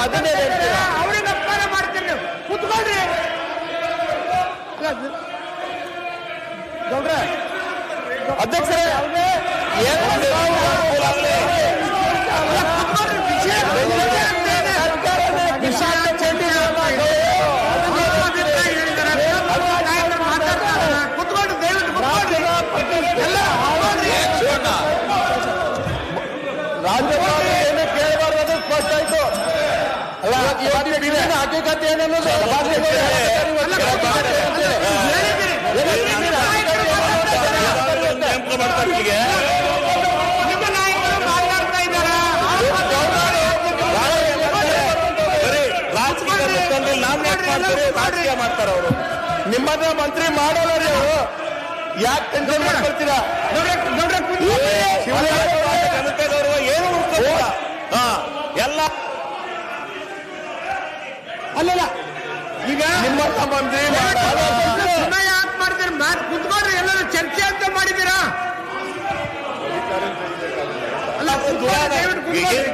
ಅದನ್ನೇ ಹೇಳ್ತೀರಾ? ಅವ್ರಿಗೆ ಅಪಮಾನ ಮಾಡ್ತೀರಿ ನೀವು. ಕುತ್ಕೊಳ್ರಿ ಗೌಡ್ರೆ. ಅಧ್ಯಕ್ಷರೇ ರಾಜ್ಯಪಾಲ ಏನು ಕೇಳಬಾರ್ದು ಅದು ಸ್ಪಷ್ಟ ಆಯ್ತು. ಹಕ್ಕಿಕತೆ ಏನನ್ನೋದು ರಾಜಕೀಯ ಮಾಡ್ತಾರ ಅವರು. ನಿಮ್ಮನ್ನ ಮಂತ್ರಿ ಮಾಡೋಲ್ಲ ರೀ ಅವರು. ಯಾಕೆ ಟೆನ್ಷನ್ ಮಾಡ್ಕೊಳ್ತೀರಾ? ಜನತೆದವರು ಏನು ಎಲ್ಲ ಅಲ್ಲಲ್ಲ ಈಗ ನಿಮ್ಮನ್ನ ಮಂತ್ರಿ ಯಾಕೆ ಮಾಡ್ತೀರಿ? ಮಾತು ಕುತ್ಕೊಂಡ್ರೆ ಎಲ್ಲರೂ ಚರ್ಚೆ ಅಂತ ಮಾಡಿದ್ದೀರಾ?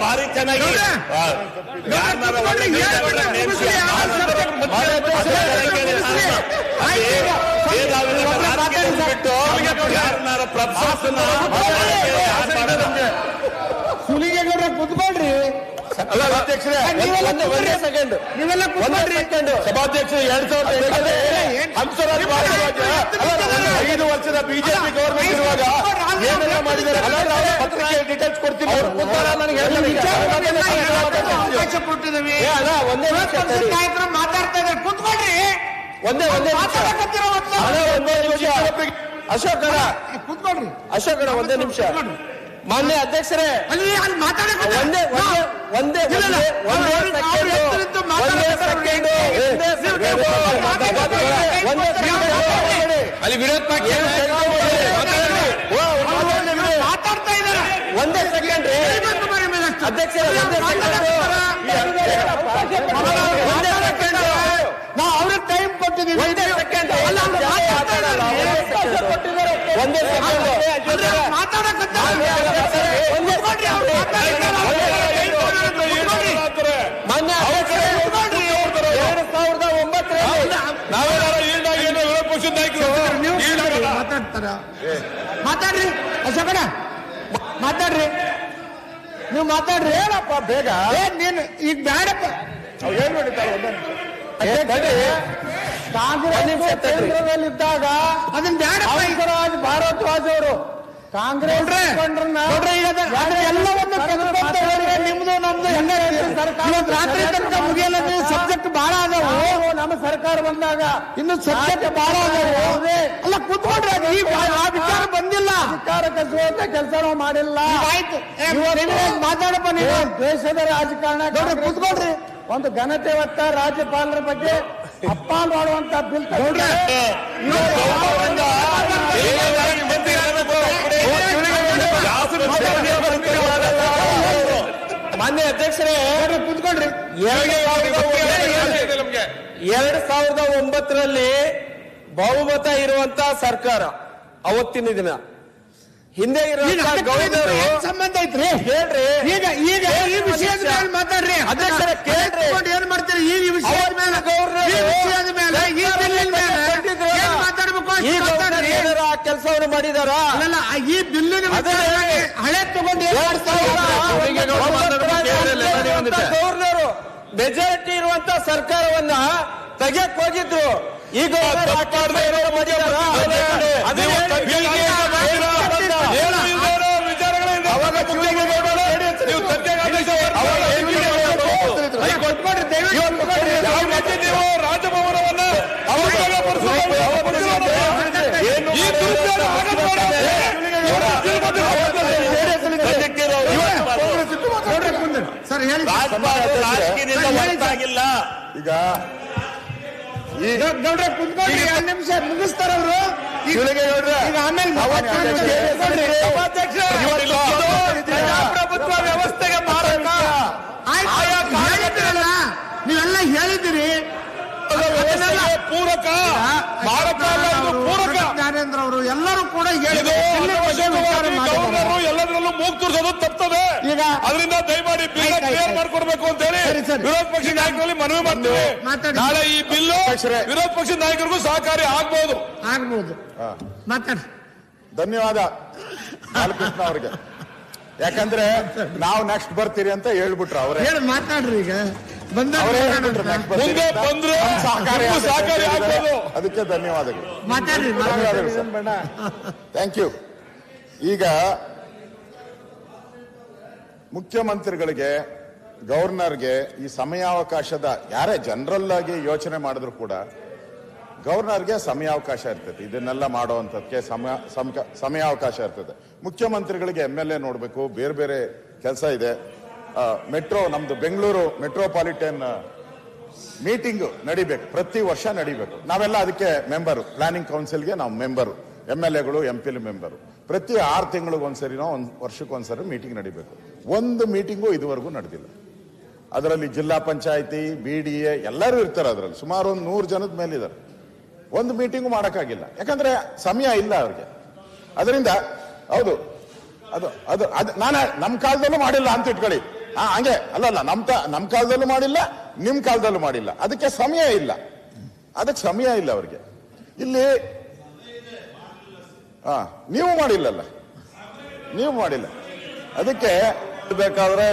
ಭಾರಿ ಚೆನ್ನಾಗಿ ಸುಲಿಗೆಗೌಡ್ರ ಕುತ್ಕೊಳ್ರಿ. ಅಧ್ಯಕ್ಷರೇ ಒಂದೇ ಸೆಕೆಂಡ್ ನೀವೆಲ್ಲ ಕುತ್ಕೊಳ್ರಿ. ಸಭಾಧ್ಯಕ್ಷರು 2005 ಹಂಸರಾಜ್ ಭಾರದ್ವಾಜ 5 ವರ್ಷದ ಬಿಜೆಪಿ ಗವರ್ಮೆಂಟ್ ಇರುವಾಗ ಏನೆಲ್ಲ ಮಾಡಿದ್ದಾರೆ ಪತ್ರಿಕೆ ಡೀಟೇಲ್ಸ್ ಕೊಡ್ತೀನಿ. ನನಗೆ ಅವಕಾಶ ಕೊಟ್ಟಿದ್ದೀವಿ. ನಾಯಕರು ಮಾತಾಡ್ತಾ ಇದ್ದಾರೆ. ಕುತ್ಕೊಳ್ರಿ. ಒಂದೇ ನಿಮಿಷ ಅಶೋಕರ ಕುತ್ಕೊಳ್ರಿ. ಅಶೋಕರ ಒಂದೇ ನಿಮಿಷ. ಮಾನ್ಯ ಅಧ್ಯಕ್ಷರೇ ಅಲ್ಲಿ ಮಾತಾಡಕ್ಕೆ ಅಲ್ಲಿ ವಿರೋಧ ಪಕ್ಷ ಮಾತಾಡ್ತಾ ಇದ್ದಾರೆ. ಒಂದೇ ಸೆಕೆಂಡ್ ಅಧ್ಯಕ್ಷರೇ ನಾವು ಅವ್ರಿಗೆ ಟೈಮ್ ಕೊಟ್ಟಿದ್ದೀವಿ. ಒಂದೇ ಸೆಕೆಂಡ್ ಮಾನ್ಯ 2009 ಮಾತಾಡ್ತಾರ. ಮಾತಾಡ್ರಿ ಅಶೋಕಣ್ಣ, ಮಾತಾಡ್ರಿ. ನೀವು ಮಾತಾಡ್ರಿ. ಹೇಳಪ್ಪ ಬೇಗ. ನೀನು ಈಗ ಬೇಡಪ್ಪ. ಏನ್ ಮಾಡಿದ್ದಾರೆ? ಕಾಂಗ್ರೆಸ್ ಕೇಂದ್ರದಲ್ಲಿದ್ದಾಗ ಅದನ್ನ ಹಂಸರಾಜ್ ಭಾರದ್ವಾಜ್ ಅವರು ಕಾಂಗ್ರೆಸ್ ಎಲ್ಲವನ್ನು ತೆಗೆದುಕೊಂಡ್ರೆ ನಿಮ್ದು ನಮ್ದು ರಾತ್ರಿ ತನಕ ಮುಗಿಯಲ್ಲ. ಸಬ್ಜೆಕ್ಟ್ ಬಹಳ ಅದಾವು. ನಮ್ಮ ಸರ್ಕಾರ ಬಂದಾಗ ಇನ್ನು ಸಬ್ಜೆಕ್ಟ್ ಬಹಳ ಅದಾವು. ಅಲ್ಲ ಕುತ್ಕೊಂಡ್ರೆ ಆ ವಿಚಾರ ಬಂದಿಲ್ಲ. ಸರ್ಕಾರ ಕಸುವಂತ ಕೆಲಸ ನಾವು ಮಾಡಿಲ್ಲ. ಆಯ್ತು ಮಾತಾಡಪ್ಪ. ನೀವು ದೇಶದ ರಾಜಕಾರಣ ಕುತ್ಕೊಳ್ರಿ. ಒಂದು ಘನತೆ ಹೊತ್ತ ರಾಜ್ಯಪಾಲರ ಬಗ್ಗೆ ಅಪ್ಪಾಲ್ ಮಾಡುವಂತ ಬಿಲ್ ಮಾನ್ಯ ಅಧ್ಯಕ್ಷರೇ ಕುತ್ಕೊಳ್ರಿ. 2009 ಬಹುಮತ ಇರುವಂತ ಸರ್ಕಾರ ಅವತ್ತಿನ ದಿನ. ಹಿಂದೆ ಗೌರವರು ಸಂಬಂಧ ಐತ್ರಿ. ಹೇಳ್ರಿ. ಈಗ ಈಗ ಈ ವಿಷಯದ ಮೇಲೆ ಮಾತಾಡ್ರಿ. ಅಧ್ಯಕ್ಷರೇ ಕೇಳ್ರಿ. ಏನ್ ಮಾಡ್ತೀರಿ? ಈ ವಿಷಯದ ಮೇಲೆ ಈ ಬಿಲ್ಲಿನ ಮೇಲೆ ಏನ್ ಮಾತಾಡ್ಬೇಕು? ಆ ಕೆಲಸವನ್ನು ಮಾಡಿದಾರ. ಅಲ್ಲ ಈ ಬಿಲ್ಲಿನ ಹಳೆ ತಗೊಂಡು ಗವರ್ನರು ಮೆಜಾರಿಟಿ ಇರುವಂತ ಸರ್ಕಾರವನ್ನ ತೆಗೆಯಕ್ ಹೋಗಿದ್ರು. ಈಗ ರಾಜಭವನವನ್ನ ರಾಜಕೀಯದಿಂದ ಈಗ ನೋಡ್ರೆ ಕುತ್ಕೊಂಡ್ರಿ. 2 ನಿಮಿಷ ಮುಗಿಸ್ತಾರ ಅವರು. ಈಗ ಆಮೇಲೆ ಪ್ರಜಾಪ್ರಭುತ್ವ ವ್ಯವಸ್ಥೆಗೆ ಮಾರಕ ನೀವೆಲ್ಲ ಹೇಳಿದ್ದೀರಿ. ಪೂರಕ ಪೂರಕ ಜ್ಞಾನೇಂದ್ರ ಅವರು ಎಲ್ಲರೂ ಕೂಡ ಎಲ್ಲದರಲ್ಲೂ ಮೂಗ್ ತೋರಿಸೋದು ತಪ್ತದೆ. ಈಗ ಅದರಿಂದ ದಯಮಾಡಿ ಬಿಲ್ ಕ್ಲಿಯರ್ ಮಾಡ್ಕೊಡ್ಬೇಕು ಅಂತ ಹೇಳಿ ಸರಿ, ಸರಿ. ವಿರೋಧ ಪಕ್ಷದ ನಾಯಕರಲ್ಲಿ ಮನವಿ ಮಾಡ್ತೀವಿ. ಮಾತಾಡಿ. ನಾಳೆ ಈ ಬಿಲ್ಲು ವಿರೋಧ ಪಕ್ಷದ ನಾಯಕರಿಗೂ ಸಹಕಾರಿ ಆಗ್ಬಹುದು. ಮಾತಾಡಿ. ಧನ್ಯವಾದ ಬಾಲಕೃಷ್ಣ ಅವರಿಗೆ. ಯಾಕಂದ್ರೆ ನಾವು ನೆಕ್ಸ್ಟ್ ಬರ್ತೀರಿ ಅಂತ ಹೇಳ್ಬಿಟ್ರು ಅವರೇ. ಮಾತಾಡ್ರಿ ಈಗ ಮುಂದೆ ಬಂದ್ರೆ ಸಹಕಾರಿ ಆಗ್ಬೋದು. ಅದಕ್ಕೆ ಧನ್ಯವಾದಗಳು. ಮಾತಾಡ್ರಿ. Thank you. ಈಗ ಮುಖ್ಯಮಂತ್ರಿಗಳಿಗೆ, ಗವರ್ನರ್ಗೆ ಈ ಸಮಯಾವಕಾಶದ ಯಾರೇ ಜನರಲ್ ಆಗಿ ಯೋಚನೆ ಮಾಡಿದ್ರು ಕೂಡ ಗವರ್ನರ್ಗೆ ಸಮಯಾವಕಾಶ ಇರ್ತದೆ. ಇದನ್ನೆಲ್ಲ ಮಾಡುವಂಥದ್ದಕ್ಕೆ ಸಮಯಾವಕಾಶ ಇರ್ತದೆ. ಮುಖ್ಯಮಂತ್ರಿಗಳಿಗೆ MLA ನೋಡಬೇಕು, ಬೇರೆ ಬೇರೆ ಕೆಲಸ ಇದೆ. ಮೆಟ್ರೋ, ನಮ್ದು ಬೆಂಗಳೂರು ಮೆಟ್ರೋಪಾಲಿಟನ್ ಮೀಟಿಂಗ್ ನಡಿಬೇಕು, ಪ್ರತಿ ವರ್ಷ ನಡಿಬೇಕು. ನಾವೆಲ್ಲ ಅದಕ್ಕೆ ಮೆಂಬರು, ಪ್ಲಾನಿಂಗ್ ಕೌನ್ಸಿಲ್ಗೆ ನಾವು ಮೆಂಬರು, MLAಗಳು MP ಮೆಂಬರು. ಪ್ರತಿ 6 ತಿಂಗಳಿಗೊಂದ್ಸರಿನೋ 1 ವರ್ಷಕ್ಕೊಂದ್ಸರಿ ಮೀಟಿಂಗ್ ನಡಿಬೇಕು. ಒಂದು ಮೀಟಿಂಗು ಇದುವರೆಗೂ ನಡೆದಿಲ್ಲ. ಅದರಲ್ಲಿ ಜಿಲ್ಲಾ ಪಂಚಾಯತಿ, BDA ಎಲ್ಲರೂ ಇರ್ತಾರೆ. ಅದರಲ್ಲಿ ಸುಮಾರು 100 ಜನದ ಮೇಲಿದ್ದಾರೆ. ಒಂದು ಮೀಟಿಂಗು ಮಾಡೋಕ್ಕಾಗಿಲ್ಲ, ಯಾಕಂದ್ರೆ ಸಮಯ ಇಲ್ಲ ಅವ್ರಿಗೆ. ಅದರಿಂದ ಹೌದು, ಅದು ಅದು ಅದು ನಾನು ನಮ್ಮ ಕಾಲದಲ್ಲೂ ಮಾಡಿಲ್ಲ ಅಂತ ಇಟ್ಕೊಳ್ಳಿ. ಹಂಗೆ ಅಲ್ಲಲ್ಲ, ನಮ್ಮ ಕಾಲದಲ್ಲೂ ಮಾಡಿಲ್ಲ, ನಿಮ್ಮ ಕಾಲದಲ್ಲೂ ಮಾಡಿಲ್ಲ. ಅದಕ್ಕೆ ಸಮಯ ಇಲ್ಲ, ಅದಕ್ಕೆ ಸಮಯ ಇಲ್ಲ ಅವ್ರಿಗೆ. ಇಲ್ಲಿ ನೀವು ಮಾಡಿಲ್ಲಲ್ಲ, ನೀವು ಮಾಡಿಲ್ಲ. ಅದಕ್ಕೆ ಬೇಕಾದ್ರೆ